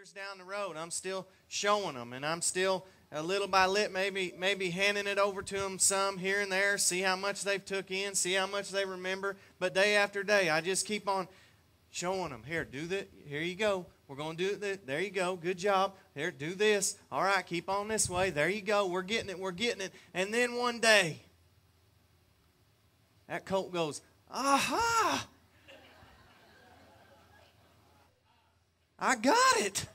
years down the road, I'm still showing them, and I'm still little by little, maybe handing it over to them some here and there, see how much they've took in, see how much they remember. But day after day, I just keep on showing them. Here, do that. Here you go. We're going to do it. There you go. Good job. Here, do this. All right, keep on this way. There you go. We're getting it. We're getting it. And then one day, that colt goes, aha! I got it.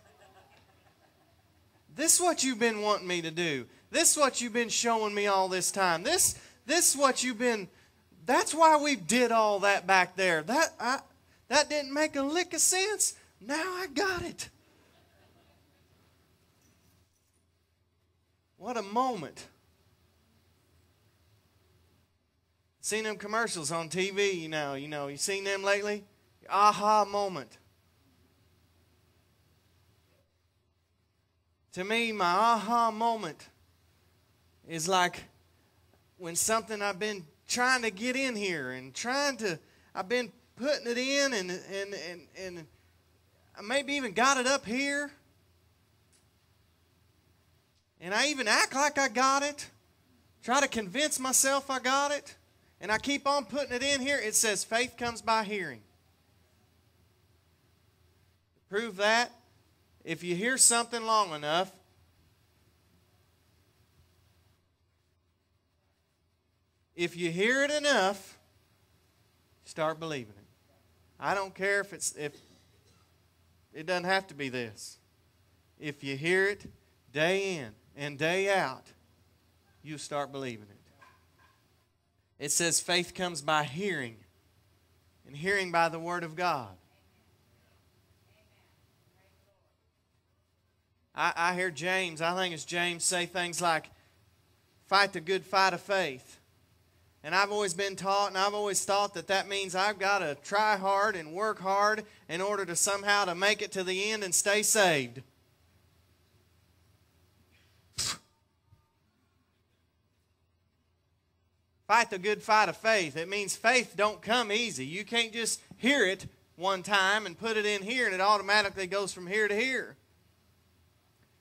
This is what you've been wanting me to do. This is what you've been showing me all this time. This is what you've been, that's why we did all that back there. That didn't make a lick of sense. Now I got it. What a moment. Seen them commercials on TV, you know, you seen them lately? Aha moment. To me, my aha moment is like when something I've been trying to get in here and I've been putting it in and I maybe even got it up here. And I even act like I got it. Try to convince myself I got it. And I keep on putting it in here. It says faith comes by hearing. To prove that, if you hear something long enough, if you hear it enough, start believing it. I don't care if it doesn't have to be this. If you hear it day in and day out, you start believing it. It says faith comes by hearing, and hearing by the Word of God. I hear James, I think it's James, say things like, fight the good fight of faith. And I've always been taught, and I've always thought that means I've got to try hard and work hard in order to somehow to make it to the end and stay saved. Fight the good fight of faith. It means faith don't come easy. You can't just hear it one time and put it in here and it automatically goes from here to here.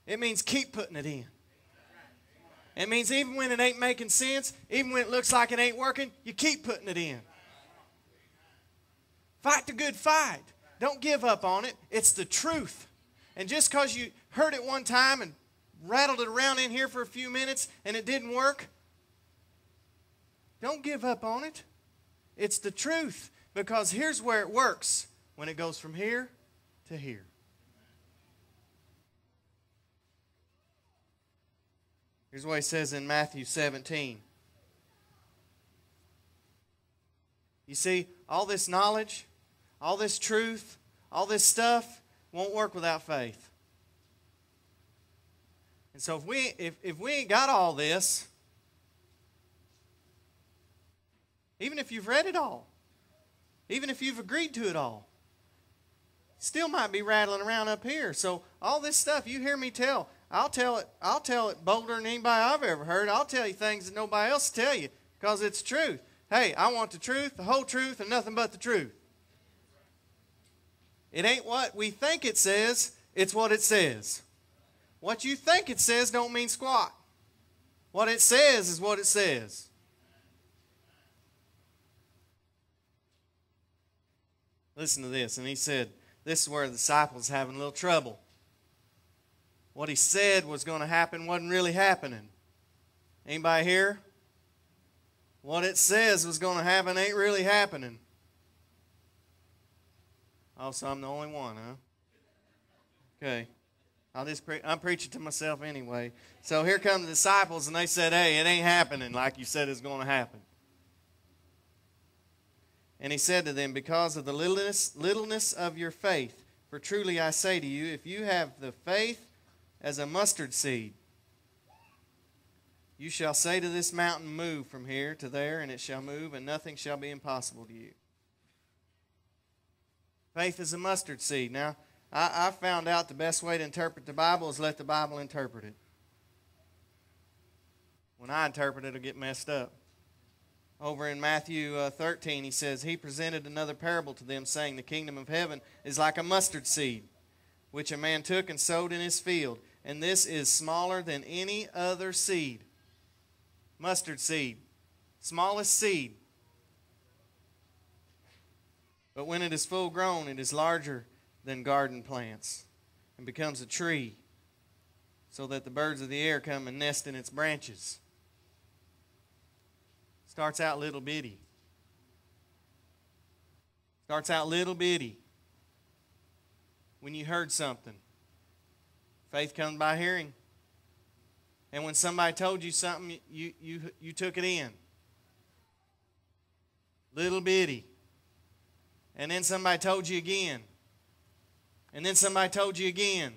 It means keep putting it in. It means even when it ain't making sense, even when it looks like it ain't working, you keep putting it in. Fight the good fight. Don't give up on it. It's the truth. And just because you heard it one time and rattled it around in here for a few minutes and it didn't work, don't give up on it. It's the truth. Because here's where it works. When it goes from here to here. Here's what he says in Matthew 17. You see, all this knowledge, all this truth, all this stuff won't work without faith. And so if we ain't got all this, even if you've read it all, even if you've agreed to it all, still might be rattling around up here. So all this stuff you hear me tell, I'll tell it bolder than anybody I've ever heard. I'll tell you things that nobody else will tell you because it's truth. Hey, I want the truth, the whole truth, and nothing but the truth. It ain't what we think it says, it's what it says. What you think it says don't mean squat. What it says is what it says. Listen to this. And he said, this is where the disciples are having a little trouble. What he said was going to happen wasn't really happening. Anybody here? What it says was going to happen ain't really happening. Oh, so I'm the only one, huh? Okay. I'm preaching to myself anyway. So here come the disciples, and they said, hey, it ain't happening like you said it's going to happen. And he said to them, because of the littleness of your faith, for truly I say to you, if you have the faith as a mustard seed, you shall say to this mountain, move from here to there, and it shall move, and nothing shall be impossible to you. Faith is a mustard seed. Now, I found out the best way to interpret the Bible is let the Bible interpret it. When I interpret it, it'll get messed up. Over in Matthew 13, he says, he presented another parable to them, saying, the kingdom of heaven is like a mustard seed, which a man took and sowed in his field. And this is smaller than any other seed. Mustard seed. Smallest seed. But when it is full grown, it is larger than garden plants and becomes a tree, so that the birds of the air come and nest in its branches. Starts out little bitty. Starts out little bitty. When you heard something. Faith comes by hearing. And when somebody told you something, you took it in. Little bitty. And then somebody told you again. And then somebody told you again.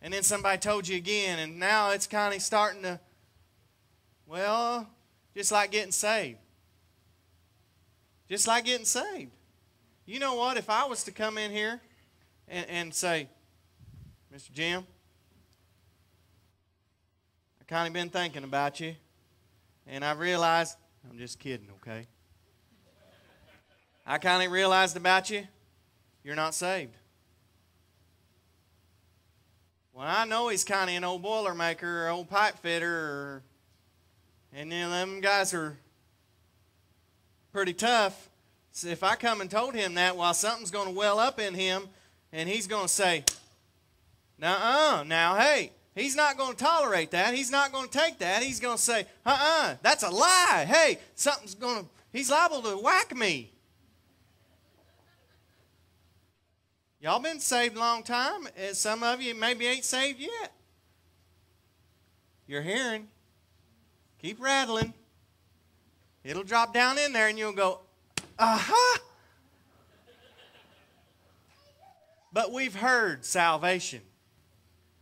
And then somebody told you again. And now it's kind of starting to, well, just like getting saved. Just like getting saved. You know what? If I was to come in here and say, Mr. Jim, I kind of been thinking about you. And I realized, I'm just kidding, okay? I kind of realized about you, you're not saved. Well, I know he's kind of an old boilermaker or old pipe fitter, and then them guys are pretty tough. So if I come and told him that, well, something's going to well up in him, and he's going to say, now, hey, he's not going to tolerate that. He's not going to take that. He's going to say, that's a lie. Hey, he's liable to whack me. Y'all been saved a long time. Some of you maybe ain't saved yet. You're hearing. Keep rattling. It'll drop down in there and you'll go, aha. But we've heard salvation.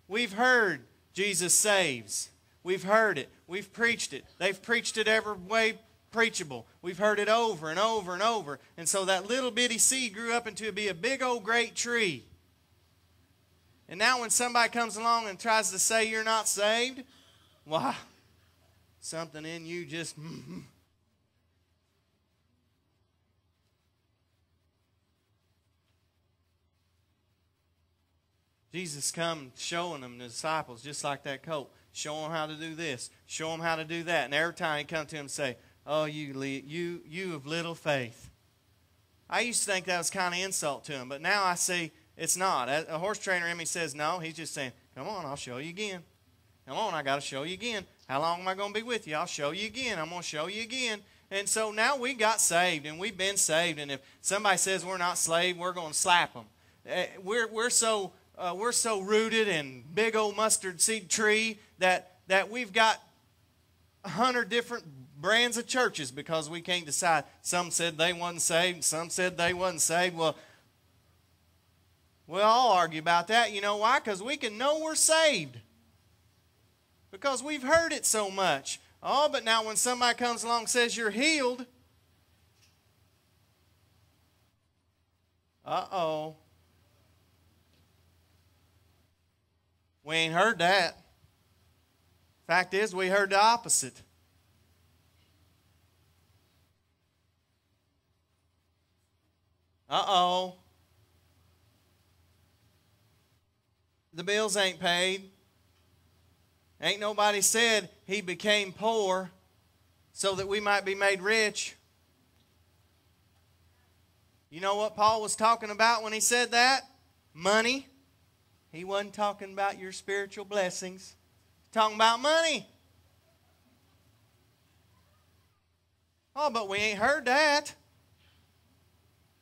We've heard Jesus saves. We've heard it. We've preached it. They've preached it every way preachable. We've heard it over and over and over. And so that little bitty seed grew up into be a big old great tree. And now when somebody comes along and tries to say you're not saved, wow, something in you just... Jesus come showing them, the disciples, just like that colt. Show them how to do this. Show them how to do that. And every time he come to him and say, oh, you of little faith. I used to think that was kind of insult to him, but now I see it's not. A horse trainer in me says no. He's just saying, come on, I'll show you again. Come on, I got to show you again. How long am I going to be with you? I'll show you again. I'm going to show you again. And so now we got saved, and we've been saved. And if somebody says we're not saved, we're going to slap them. We're so rooted in big old mustard seed tree that we've got 100 different brands of churches because we can't decide. Some said they wasn't saved. Some said they wasn't saved. Well, we'll all argue about that. You know why? Because we can know we're saved. Because we've heard it so much. Oh, but now when somebody comes along and says you're healed, uh-oh. We ain't heard that. Fact is, we heard the opposite. Uh-oh. The bills ain't paid. Ain't nobody said he became poor so that we might be made rich. You know what Paul was talking about when he said that? Money. He wasn't talking about your spiritual blessings. He's talking about money. Oh, but we ain't heard that.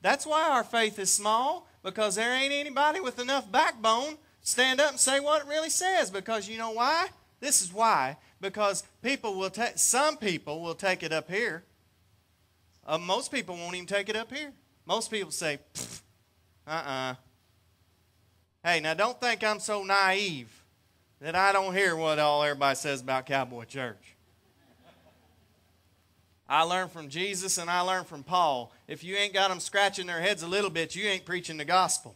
That's why our faith is small, because there ain't anybody with enough backbone to stand up and say what it really says. Because you know why? This is why. Because some people will take it up here. Most people won't even take it up here. Most people say, Hey, now don't think I'm so naive that I don't hear what everybody says about Cowboy Church. I learned from Jesus and I learned from Paul. If you ain't got them scratching their heads a little bit, you ain't preaching the gospel.